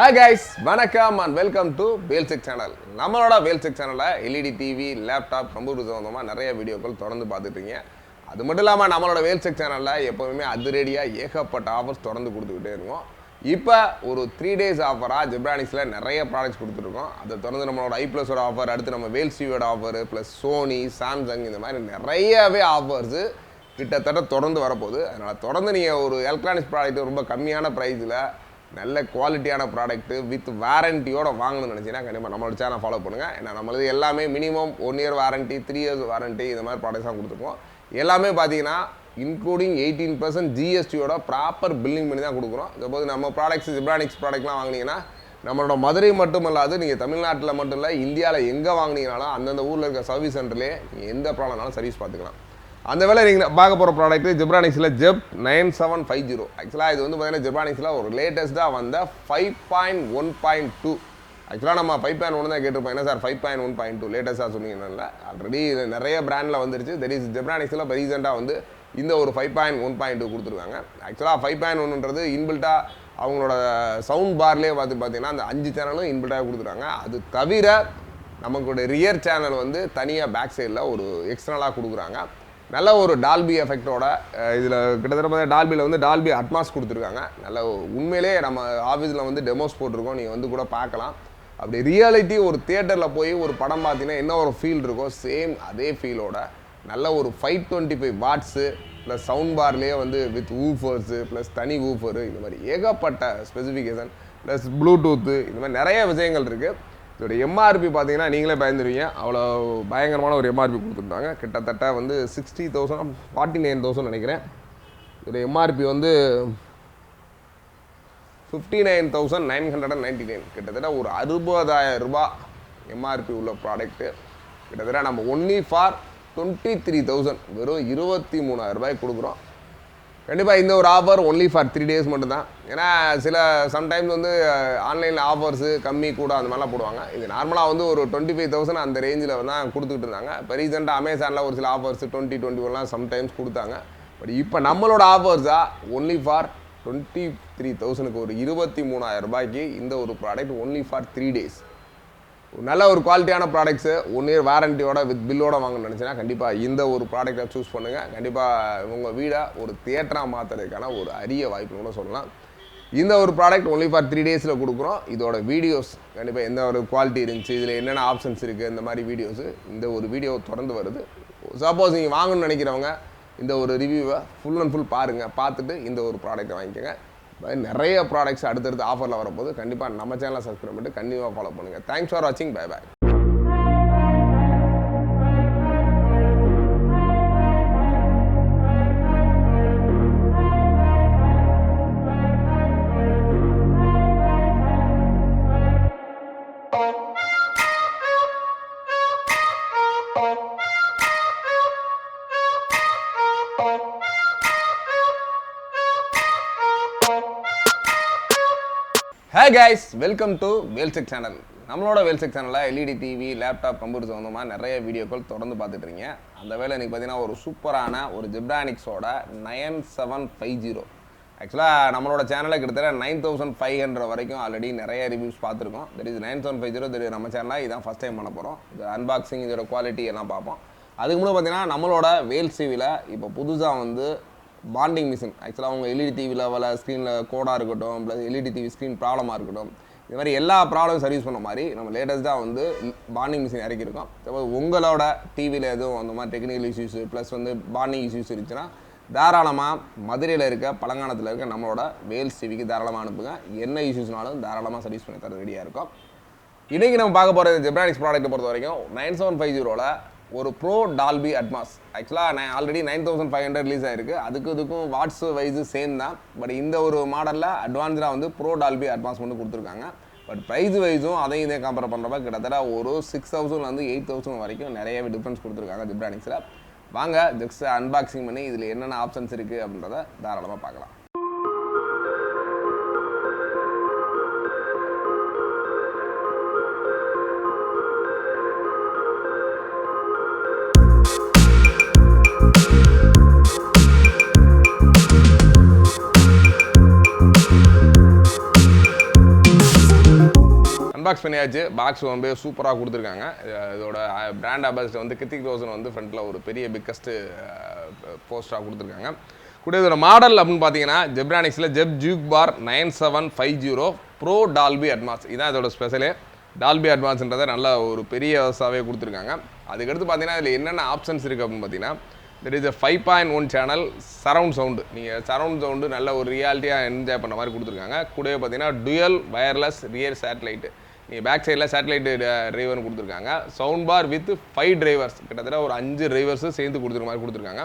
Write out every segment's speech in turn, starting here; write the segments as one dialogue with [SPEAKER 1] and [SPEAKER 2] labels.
[SPEAKER 1] Hi guys, வணக்கம் and welcome to VEL'S channel. நம்மளோட VEL'S channelல LED TV, laptop, computer சம்பந்தமா நிறைய வீடியோக்கள் தொடர்ந்து பார்த்துட்டு இருக்கீங்க. அது மட்டும் இல்லாம நம்மளோட VEL'S channelல எப்பவுமே அதிரடியா ஏகப்பட்ட ஆஃபர்ஸ் தொடர்ந்து கொடுத்துக்கிட்டே இருக்கோம். இப்போ ஒரு 3 days ஆஃபரா ZEBRONICஸ்ல நிறைய ப்ராடக்ட்ஸ் கொடுத்துருக்கோம். அதை தொடர்ந்து நம்மளோட iPlusோட ஆஃபர், அடுத்து நம்ம VEL'S டிவியோட ஆஃபர், ப்ளஸ் சோனி, சாம்சங் இந்த மாதிரி நிறையவே ஆஃபர்ஸ் கிட்டத்தட்ட தொடர்ந்து வரப்போகுது. அதனால் தொடர்ந்து நீங்கள் ஒரு எலக்ட்ரானிக்ஸ் ப்ராடக்ட் ரொம்ப கம்மியான ப்ரைஸில் நல்ல குவாலிட்டியான ப்ராடக்ட்டு வித் வாரண்டியோட வாங்கணும்னு நினச்சிங்கன்னா கண்டிப்பாக நம்மளோட சேனல் ஃபாலோ பண்ணுங்கள். ஏன்னா நம்மளது எல்லாமே minimum 1 year warranty, 3 years warranty இந்த மாதிரி ப்ராடக்ட்ஸ் தான் கொடுத்துருக்கோம். எல்லாமே பார்த்தீங்கன்னா இன்க்ளூடிங் 18% ஜிஎஸ்டியோட ப்ராப்பர் பில்லிங் பண்ணி தான் கொடுக்குறோம். சப்போஸ் நம்ம ப்ராடக்ட்ஸ் ZEBRONICS ப்ராடக்ட்லாம் வாங்கினீங்கன்னா நம்மளோட மதுரை மட்டும் இல்லாது நீங்கள் தமிழ்நாட்டில் மட்டும் இல்லை இந்தியாவில் எங்கே வாங்கினீங்கனாலும் அந்தந்த ஊரில் இருக்க சர்வீஸ் சென்டர்லேயே நீங்கள் எந்த ப்ராப்ளம்னாலும் சர்வீஸ் பார்த்துக்கலாம். அந்த வேலை நீங்கள் பார்க்க போகிற ப்ராடக்ட் ZEBRONICஸில் ZEB 9750. ஆக்சுவலாக இது வந்து பார்த்தீங்கன்னா ZEBRONICஸில் ஒரு லேட்டஸ்ட்டாக வந்த 5.1.2. ஆக்சுவலாக நம்ம 5.1 தான் கேட்டிருப்போம். என்ன சார் 5.1.2 லேட்டஸ்ட்டாக சொன்னீங்கன்னால ஆல்ரெடி நிறைய பிராண்டில் வந்துருச்சு. ZEBRONICஸில் இப்போ ரீசெண்டாக வந்து இந்த ஒரு 5.1.2 கொடுத்துருக்காங்க. ஆக்சுவலாக 5.1ன்றது இன்பில்ட்டாக அவங்களோட சவுண்ட் பார்லேயே பார்த்தீங்கன்னா அந்த 5 சேனலும் இன்பில்ட்டாக கொடுத்துருக்காங்க. அது தவிர நமக்கு ரியர் சேனல் வந்து தனியாக பேக் சைடில் ஒரு எக்ஸ்டர்னலாக கொடுக்குறாங்க. நல்ல ஒரு டால்பி எஃபெக்டோட இதில் கிட்டத்தட்ட பார்த்தா டால்பியில் வந்து டால்பி அட்மாஸ் கொடுத்துருக்காங்க. நல்ல உண்மையிலே நம்ம ஆஃபீஸில் வந்து டெமோஸ் போட்டிருக்கோம், நீங்கள் வந்து கூட பார்க்கலாம். அப்படி ரியாலிட்டி ஒரு தியேட்டரில் போய் ஒரு படம் பார்த்தீங்கன்னா என்ன ஒரு ஃபீல் இருக்கோ சேம் அதே ஃபீலோட நல்ல ஒரு 525 வாட்ஸு ப்ளஸ் சவுண்ட் பார்லேயே வந்து வித் ஊஃபர்ஸு ப்ளஸ் தனி ஊஃபரு இந்த மாதிரி ஏகப்பட்ட ஸ்பெசிஃபிகேஷன் ப்ளஸ் ப்ளூடூத்து இந்த மாதிரி நிறைய விஷயங்கள் இருக்குது. இதோட எம்ஆர்பி பார்த்தீங்கன்னா நீங்களே பயந்துருவீங்க, அவ்வளோ பயங்கரமான ஒரு எம்ஆர்பி கொடுத்துருந்தாங்க. கிட்டத்தட்ட வந்து 60,000 49,000 நினைக்கிறேன். இதோட எம்ஆர்பி வந்து 59,999. கிட்டத்தட்ட ஒரு 60,000 ரூபாய் எம்ஆர்பி உள்ள ப்ராடக்ட்டு கிட்டத்தட்ட நம்ம ஒன்லி ஃபார் 23,000 வெறும் 23,000 ரூபாய்க்கு கொடுக்குறோம். கண்டிப்பாக இந்த ஒரு ஆஃபர் ஒன்லி ஃபார் 3 days மட்டும்தான். ஏன்னா சில சம்டைம்ஸ் வந்து ஆன்லைனில் ஆஃபர்ஸு கம்மி கூட அந்த மாதிரிலாம் போடுவாங்க. இது நார்மலாக வந்து ஒரு 25,000 அந்த ரேஞ்சில் தான் கொடுத்துக்கிட்டு இருந்தாங்க. இப்போ ரீசெண்டாக அமேசானில் ஒரு சில ஆஃபர்ஸ் 2021 சம்டைம்ஸ் கொடுத்தாங்க. பட் இப்போ நம்மளோட ஆஃபர்ஸாக ஒன்லி ஃபார் 23,000க்கு ஒரு 23,000 ரூபாய்க்கு இந்த ஒரு ப்ராடக்ட் ஒன்லி ஃபார் 3 days. நல்ல ஒரு குவாலிட்டியான ப்ராடக்ட்ஸு 1 year வாரண்டியோட வித் பில்லோட வாங்கணும்னு நினச்சின்னா கண்டிப்பாக இந்த ஒரு ப்ராடக்டை சூஸ் பண்ணுங்கள். கண்டிப்பாக உங்கள் வீடை ஒரு தியேட்டராக மாற்றுறதுக்கான ஒரு அரிய வாய்ப்பு கூட சொல்லலாம். இந்த ஒரு ப்ராடக்ட் ஒன்லி ஃபார் 3 days கொடுக்குறோம். இதோட வீடியோஸ் கண்டிப்பாக எந்த ஒரு குவாலிட்டி இருந்துச்சு, இதில் என்னென்ன ஆப்ஷன்ஸ் இருக்குது, இந்த மாதிரி வீடியோஸு இந்த ஒரு வீடியோ தொடர்ந்து வருது. சப்போஸ் நீங்கள் வாங்கணும்னு நினைக்கிறவங்க இந்த ஒரு ரிவ்யூவை ஃபுல் அண்ட் ஃபுல் பாருங்கள். பார்த்துட்டு இந்த ஒரு ப்ராடக்ட்டை வாங்கிக்கோங்க. நிறைய ப்ராடக்ட்ஸ் அடுத்தடுத்து ஆஃபரில் வரும்போது கண்டிப்பாக நம்ம சேனலை சப்ஸ்கிரைப் பண்ணிட்டு கண்டிப்பாக ஃபாலோ பண்ணுங்கள். தேங்க்ஸ் ஃபார் வாட்சிங். Bye bye. Hey guys, welcome to VEL'S channel. நம்மளோட VEL'S சேனலில் LED டிவி, லேப்டாப், கம்ப்யூட்டர் சம்மந்தமாக நிறைய வீடியோக்கள் தொடர்ந்து பார்த்துட்டு இருக்கீங்க. அந்த வேலை இன்றைக்கி பார்த்தீங்கன்னா ஒரு சூப்பரான ஒரு ZEBRONICஸோட 9750. ஆக்சுவலாக நம்மளோட சேனலில் கிட்டத்தட்ட 9,500 வரைக்கும் ஆல்ரெடி நிறைய ரிவ்யூஸ் பார்த்துருக்கோம். தட் இஸ் 9750 நம்ம சேனலில் இதான் ஃபஸ்ட் டைம் பண்ண போகிறோம். இது அன்பாக்சிங், இதோட குவாலிட்டி எல்லாம் பார்ப்போம். அதுக்கு முன்னாடி பார்த்தீங்கன்னா நம்மளோட VEL'S டிவியில் இப்போ புதுசாக வந்து பாண்டிங் மிஷின், ஆக்சுவலாக அவங்க LED டிவியில் ஸ்க்ரீனில் கோடாக இருக்கட்டும், ப்ளஸ் LED டிவி ஸ்க்ரீன் ப்ராப்ளமாக இருக்கட்டும், இது மாதிரி எல்லா ப்ராப்ளம் சர்வீஸ் பண்ண மாதிரி நம்ம லேட்டஸ்ட்டாக வந்து பாண்டிங் மிஷின் இறக்கியிருக்கோம். சப்போஸ் உங்களோட டிவியில் எதுவும் அந்த மாதிரி டெக்னிக்கல் இஷ்யூஸு ப்ளஸ் வந்து பாண்டிங் இஷ்யூஸ் இருந்துச்சுன்னா தாராளமாக மதுரையில் இருக்க பழங்கானத்தில் இருக்க நம்மளோட VEL'S டிவிக்கு தாராளமாக அனுப்புங்க. என்ன இஷ்யூஸ்னாலும் தாராளமாக சர்வீஸ் பண்ணி தர ரெடியாக இருக்கும். இன்றைக்கி நம்ம பார்க்க போகிற ZEBRONICS ப்ராடக்ட்டை பொறுத்த வரைக்கும் 9750ல் ஒரு ப்ரோ டால்பி அட்மாஸ். ஆக்சுவலாக நான் ஆல்ரெடி 9,500 ரிலீஸ் ஆகிருக்கு. இதுக்கும் வாட்ஸ் வைஸு சேம் தான். பட் இந்த ஒரு மாடலில் அட்வான்ஸாக வந்து ப்ரோ டால்பி அட்மாஸ் மட்டும் கொடுத்துருக்காங்க. பட் ப்ரைஸ் வைஸும் அதையும் இதே கம்பேர் பண்ணுறப்ப கிட்டத்தட்ட ஒரு 6,000 8,000 வரைக்கும் நிறையவே டிஃப்ரென்ஸ் கொடுத்துருக்காங்க ZEBRONICஸில். வாங்க ஜஸ்ட் அன்பாக்சிங் பண்ணி இதில் என்னென்ன ஆப்ஷன்ஸ் இருக்குது அப்படின்றத தாராளமாக பார்க்கலாம். அன்பாக்ஸ் பண்ணியாச்சு. பாக்ஸ் வந்து சூப்பராக கொடுத்துருக்காங்க. இதோட பிராண்ட் அம்பாசிடர் வந்து கித்திக் ரோசன் வந்து ஃப்ரண்ட்டில் ஒரு பெரிய பிக்கஸ்ட்டு போஸ்டராக கொடுத்துருக்காங்க. கூட இதோட மாடல் அப்படின்னு பார்த்தீங்கன்னா ஜெப்ரானிக்ஸில் ஜூக் பார் 9750 ப்ரோ டால்பி அட்மாஸ். இதான் இதோட ஸ்பெஷலே. டால்பி அட்மாஸ்ன்றதை நல்ல ஒரு பெரிய வசாவே கொடுத்துருக்காங்க. அதுக்கடுத்து பார்த்தீங்கன்னா இதில் என்னென்ன ஆப்ஷன்ஸ் இருக்குது அப்படின்னு பார்த்தீங்கன்னா there is 5.1 channel surround sound. நீங்கள் சரவுண்ட் சவுண்டு நல்ல ஒரு ரியாலிட்டியாக என்ஜாய் பண்ண மாதிரி கொடுத்துருக்காங்க. கூடவே பார்த்தீங்கன்னா டுயல் வயர்லெஸ் ரியர் சேட்டலைட்டு. நீங்கள் பேக் சைடில் சேட்டலைட்டு டிரைவர்னு கொடுத்துருக்காங்க. சவுண்ட் பார் வித் 5 டிரைவர்ஸ், கிட்டத்தட்ட ஒரு 5 டிரைவர்ஸு சேர்ந்து கொடுத்துருக்க மாதிரி கொடுத்துருக்காங்க.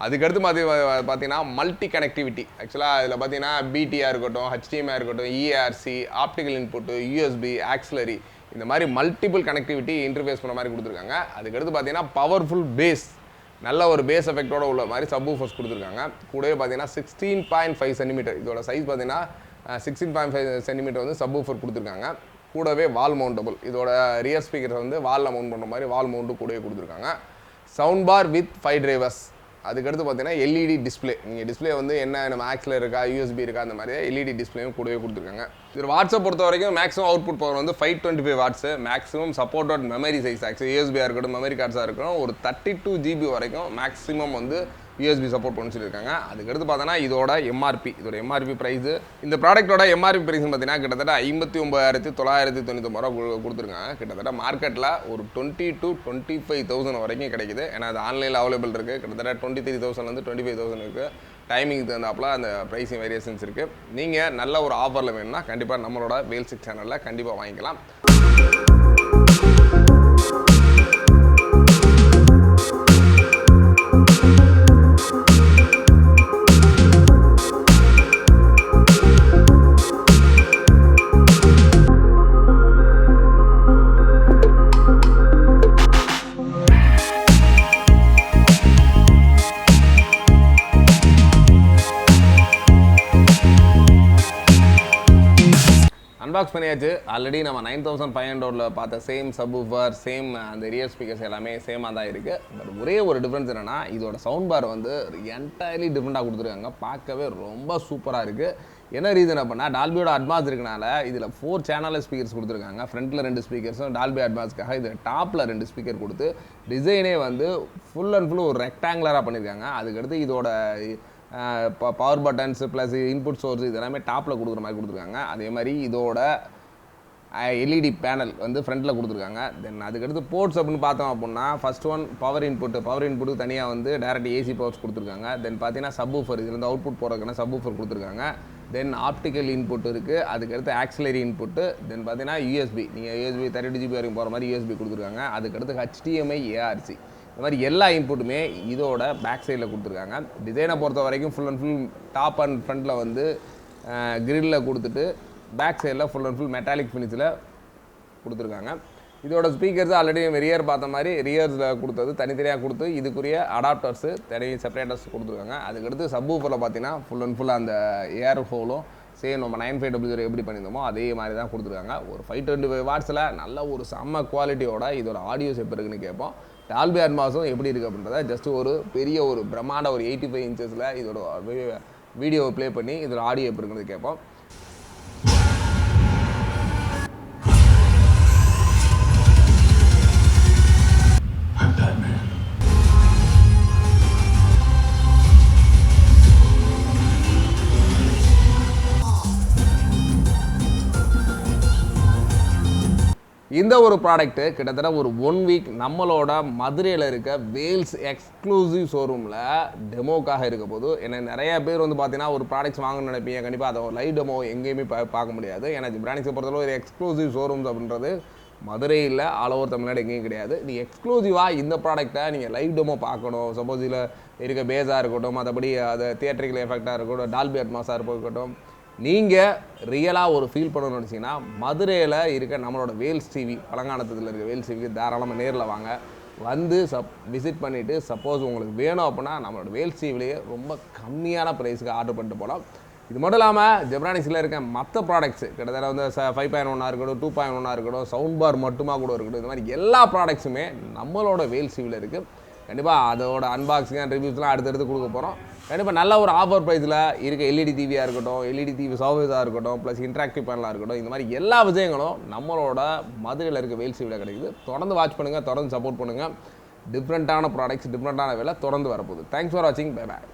[SPEAKER 1] அதுக்கடுத்து பார்த்தீங்கன்னா மல்டி கனெக்டிவிட்டி. ஆக்சுவலாக இதில் பார்த்தீங்கன்னா பிடிஆர் இருக்கட்டும், ஹெச்டிஎம்ஐ இருக்கட்டும், ERC, optical input, USB, auxiliary, இந்த மாதிரி மல்டிபிள் கனெக்டிவிட்டி இன்டர்ஃபேஸ் பண்ண மாதிரி கொடுத்துருக்காங்க. அதுக்கடுத்து பார்த்தீங்கன்னா பவர்ஃபுல் பேஸ், நல்ல ஒரு பேஸ் எஃபெக்டோட உள்ள மாதிரி சப்வூஃபர்ஸ் கொடுத்துருக்காங்க. கூடவே பார்த்தீங்கன்னா 16.5 சென்டிமீட்டர், இதோட சைஸ் பார்த்தீங்கன்னா 16.5 சென்டிமீட்டர் வந்து சப்வூஃபர் கொடுத்துருக்காங்க. கூடவே வால் மவுண்டபிள், இதோட ரியர் ஸ்பீக்கர் வந்து வாலில் மவுண்ட் பண்ணுற மாதிரி வால் மவுண்ட்டு கூடவே கொடுத்துருக்காங்க. Sound par with 5 drivers. அதுக்கடுத்து பார்த்தீங்கன்னா எல்இடி டிஸ்பிளே. நீங்கள் டிஸ்பிளே வந்து என்ன நம்ம ஆக்ஸில் இருக்கா, யூஎஸ்பி இருக்கா, அந்த மாதிரி எல்இடி டிஸ்பிளேயும் கூடவே கொடுத்துருக்காங்க. இது வாட்ஸ்அப் பொறுத்த வரைக்கும் மேக்ஸிமம் அவுட்புட் பவர் வந்து 525 watts. Maximum supported memory size, actually யூஎஸ்பியாக இருக்கட்டும், மெமரி கார்ட்ஸாக இருக்கட்டும், ஒரு 32 GB வரைக்கும் மேக்ஸிமம் வந்து யூஎஸ்பி சப்போர்ட் பண்ணி சொல்லியிருக்காங்க. அதுக்கடுத்து பார்த்தோன்னா இதோட எம்ஆர்பி ப்ரைஸு, இந்த ப்ராடக்ட்டோட எம்ஆர்பி ப்ரைஸ்னு பார்த்தீங்கன்னா கிட்டத்தட்ட 59,999 கொடுத்துருக்காங்க. கிட்டத்தட்ட மார்க்கெட்டில் ஒரு 20,000 to 25,000 வரைக்கும் கிடைக்குது. ஏன்னா அது ஆன்லைனில் அவைலபிள் இருக்குது. கிட்டத்தட்ட 23,000 25,000 இருக்குது. டைமிங் தகுந்தாப்புல அந்த ப்ரைஸிங் வேரியேஷன்ஸ் இருக்குது. நீங்கள் நல்ல ஒரு ஆஃபரில் வேணும்னா கண்டிப்பாக நம்மளோட வேல்ஸ் சேனலில் கண்டிப்பாக வாங்கிக்கலாம். அன்பாக்ஸ் பண்ணியாச்சு. ஆல்ரெடி நம்ம 9500 பார்த்த சேம் சப்வூஃபர், சேம் அந்த ரியர் ஸ்பீக்கர்ஸ் எல்லாமே சேமாக தான் இருக்குது. பட் ஒரே ஒரு டிஃப்ரென்ஸ் என்னென்னா இதோட சவுண்ட் பார் வந்து என்டையர்லி டிஃப்ரெண்ட்டாக கொடுத்துருக்காங்க. பார்க்கவே ரொம்ப சூப்பராக இருக்குது. என்ன ரீசன் அப்படின்னா டால்பியோட அட்மாஸ் இருக்கனால இதில் 4 சேனல் ஸ்பீக்கர்ஸ் கொடுத்துருக்காங்க. ஃப்ரண்ட்டில் 2 ஸ்பீக்கர்ஸும் டால்பி அட்மாஸ்க்காக இது டாப்பில் 2 ஸ்பீக்கர் கொடுத்து டிசைனே வந்து ஃபுல் அண்ட் ஃபுல் ஒரு ரெக்டாங்குலராக பண்ணியிருக்காங்க. அதுக்கடுத்து இதோட power buttons plus input source இதெல்லாமே டாப்பில் கொடுக்குற மாதிரி கொடுத்துருக்காங்க. அதே மாதிரி இதோட எல்இடி பேனல் வந்து ஃப்ரண்ட்டில் கொடுத்துருக்காங்க. தென் அதுக்கடுத்து போர்ட்ஸ் அப்படின்னு பார்த்தோம் அப்படின்னா ஃபஸ்ட் ஒன் பவர் இன்புட்டுக்கு தனியாக வந்து டேரக்ட் ஏசி பவர்ஸ் கொடுத்துருக்காங்க. தென் பார்த்தீங்கன்னா சப்வூஃபர், இதுலேருந்து அவுட்புட் போகிறதுக்கான சப்வூஃபர் கொடுத்துருக்காங்க. தென் ஆப்டிக்கல் இன்புட் இருக்குது. அதுக்கடுத்து ஆக்சிலரி இன்புட்டு. தென் பார்த்தீங்கன்னா யூஎஸ்பி, நீங்கள் யூஎஸ்பி 32 GB வரைக்கும் போகிற மாதிரி யூஎஸ்பி கொடுத்துருக்காங்க. அதுக்கடுத்து ஹெச்டிஎம்ஐ, ஏஆர்சி, இந்த மாதிரி எல்லா இன்புட்டுமே இதோட பேக் சைடில் கொடுத்துருக்காங்க. டிசைனை பொறுத்த வரைக்கும் full and full top and ஃப்ரண்ட்டில் வந்து கிரில்லில் கொடுத்துட்டு பேக் சைடில் ஃபுல் அண்ட் ஃபுல் மெட்டாலிக் ஃபினிஷில் கொடுத்துருக்காங்க. இதோட ஸ்பீக்கர்ஸ் ஆல்ரெடி ரியர் பார்த்த மாதிரி ரியர்ஸில் கொடுத்தது தனித்தனியாக கொடுத்து இதுக்குரிய அடாப்டர்ஸு தனி செப்பரேட்டர்ஸ் கொடுத்துருக்காங்க. அதுக்கடுத்து சப்வூஃபரில் பார்த்தீங்கன்னா ஃபுல் அண்ட் ஃபுல் அந்த ஏர் ஹோலும் சேம் நம்ம 9500 எப்படி பண்ணியிருந்தோமோ அதே மாதிரி தான் கொடுத்துருக்காங்க. ஒரு 525 வாட்ஸில் நல்ல ஒரு செம்ம குவாலிட்டியோட இதோட ஆடியோஸ் எப்போ இருக்குன்னு கேட்போம். டால்பி அட்மாஸும் எப்படி இருக்குது அப்படின்றத ஜஸ்ட் ஒரு பெரிய ஒரு பிரம்மாண்ட ஒரு 85 இன்ச்சஸில் இதோட வீடியோவை ப்ளே பண்ணி இதோட ஆடியோ எப்படி இருக்குன்னு கேட்போம். இந்த ஒரு ப்ராடக்ட்டு கிட்டத்தட்ட ஒரு 1 வீக் நம்மளோட மதுரையில் இருக்க வேல்ஸ் எக்ஸ்க்ளூசிவ் ஷோரூமில் டெமோக்காக இருக்க போது. எனக்கு நிறைய பேர் வந்து பார்த்தீங்கன்னா ஒரு ப்ராடக்ட்ஸ் வாங்கணும்னு நினைப்பீங்க. கண்டிப்பாக அதை லைவ் டெமோ எங்கேயுமே பார்க்க முடியாது. ஏன்னா ஜெப்ரானிக்ஸை பொறுத்தளவு ஒரு எக்ஸ்க்ளூசிவ் ஷோரூம்ஸ் அப்படின்றது மதுரையில் ஆல் ஓவர் தமிழ்நாடு எங்கேயும் கிடையாது. நீ எக்ஸ்க்ளூசிவாக இந்த ப்ராடக்ட்டை நீங்கள் லைவ் டெமோ பார்க்கணும். சப்போஸ் இதில் இருக்க பேஸாக இருக்கட்டும், மற்றபடி அது தியேட்டரிக்கல் எஃபெக்டாக இருக்கட்டும், டால்பி அட்மாஸாக இருக்கட்டும், நீங்கள் ரியலாக ஒரு ஃபீல் பண்ணணும்னு நினச்சிங்கன்னா மதுரையில் இருக்க நம்மளோட வேல்ஸ் டிவி, பழங்கானத்தில் இருக்க வேல்ஸ் டிவிக்கு தாராளமாக நேரில் வாங்க. வந்து விசிட் பண்ணிவிட்டு சப்போஸ் உங்களுக்கு வேணும் அப்படின்னா நம்மளோட வேல்ஸ் டிவிலேயே ரொம்ப கம்மியான ப்ரைஸுக்கு ஆர்டர் பண்ணிட்டு போகலாம். இது மட்டும் இல்லாமல் ஜெப்ரானிக்ஸில் இருக்க மற்ற ப்ராடக்ட்ஸு கிட்டத்தட்ட வந்து 5.1 இருக்கட்டும், 2.1 இருக்கட்டும், சவுண்ட் பார் மட்டுமா கூட இருக்கட்டும், இந்த மாதிரி எல்லா ப்ராடக்ட்ஸுமே நம்மளோட வேல்ஸ் டிவியில் இருக்குது. கண்டிப்பாக அதோட அன்பாக்சிங் அண்ட் ரிவ்யூஸ்லாம் அடுத்தடுத்து கொடுக்க போகிறோம். கண்டிப்பாக நல்ல ஒரு ஆஃபர் ப்ரைஸில் இருக்க எல்இடி டிவியாக இருக்கட்டும், எல்இடி டிவி சர்வீஸாக இருக்கட்டும், ப்ளஸ் இன்ட்ராக்டிவ் பேனலாக இருக்கட்டும், இந்த மாதிரி எல்லா விஷயங்களும் நம்மளோட மதுரையில் இருக்க வேல்ஸ் டிவியில் கிடைக்குது. தொடர்ந்து வாட்ச் பண்ணுங்கள், தொடர்ந்து சப்போர்ட் பண்ணுங்கள். டிஃப்ரெண்ட்டான ப்ராடக்ட்ஸ், டிஃப்ரெண்ட்டான வேலை தொடர்ந்து வரப்போகுது. தேங்க்ஸ் ஃபார் வாட்சிங். Bye bye.